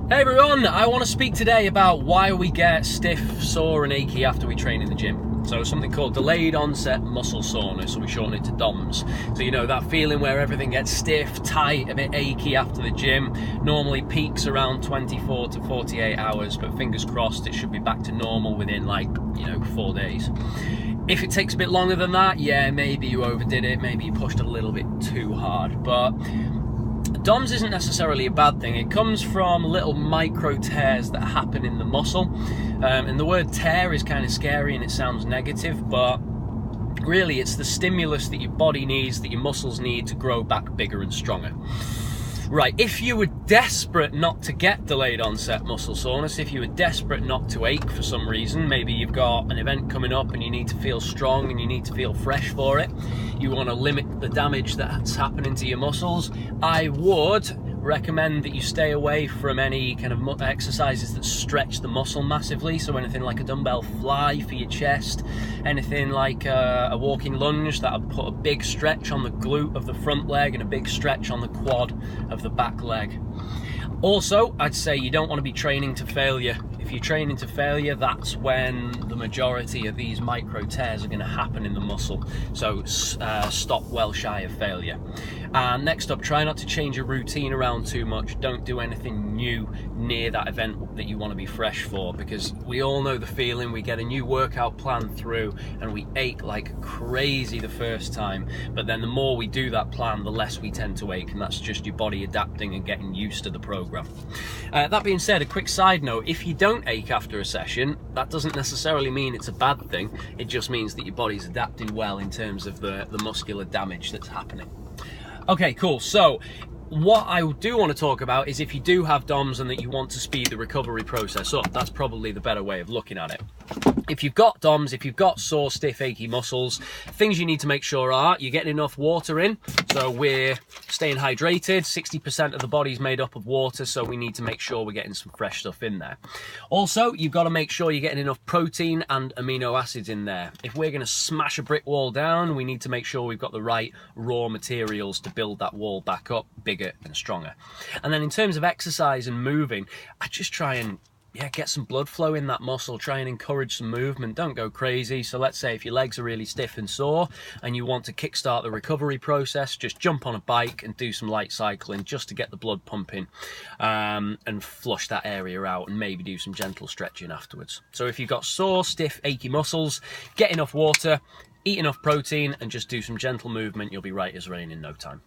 Hey everyone, I want to speak today about why we get stiff, sore and achy after we train in the gym. So something called delayed onset muscle soreness, so we shorten it to D.O.M.S. So you know that feeling where everything gets stiff, tight, a bit achy after the gym, normally peaks around 24 to 48 hours, but fingers crossed it should be back to normal within 4 days. If it takes a bit longer than that, yeah, maybe you overdid it, maybe you pushed a little bit too hard, but D.O.M.S isn't necessarily a bad thing. It comes from little micro tears that happen in the muscle. And the word tear is kind of scary and it sounds negative, but really it's the stimulus that your body needs, that your muscles need to grow back bigger and stronger. Right, if you were desperate not to get delayed onset muscle soreness, if you were desperate not to ache for some reason, maybe you've got an event coming up and you need to feel strong and you need to feel fresh for it, you want to limit the damage that's happening to your muscles, I would recommend that you stay away from any kind of exercises that stretch the muscle massively. So anything like a dumbbell fly for your chest, anything like a walking lunge that'll put a big stretch on the glute of the front leg and a big stretch on the quad of the back leg. Also, I'd say you don't want to be training to failure. If you're training to failure, that's when the majority of these micro tears are going to happen in the muscle. So stop well shy of failure. And next up, try not to change your routine around too much. Don't do anything new near that event that you want to be fresh for, because we all know the feeling. We get a new workout plan through and we ache like crazy the first time, but then the more we do that plan, the less we tend to ache, and that's just your body adapting and getting used to the program. That being said, a quick side note, if you don't ache after a session, that doesn't necessarily mean it's a bad thing. It just means that your body's adapting well in terms of the muscular damage that's happening. Okay, cool. So what I do want to talk about is if you do have D.O.M.S and that you want to speed the recovery process up, that's probably the better way of looking at it. If you've got D.O.M.S, if you've got sore, stiff, achy muscles, things you need to make sure are you're getting enough water in. So we're staying hydrated. 60% of the body's made up of water, so we need to make sure we're getting some fresh stuff in there. Also, you've got to make sure you're getting enough protein and amino acids in there. If we're going to smash a brick wall down, we need to make sure we've got the right raw materials to build that wall back up bigger and stronger. And then in terms of exercise and moving, I just try and get some blood flow in that muscle, try and encourage some movement, don't go crazy. So let's say if your legs are really stiff and sore and you want to kickstart the recovery process, just jump on a bike and do some light cycling just to get the blood pumping and flush that area out, and maybe do some gentle stretching afterwards. So if you've got sore, stiff, achy muscles, get enough water, eat enough protein and just do some gentle movement, you'll be right as rain in no time.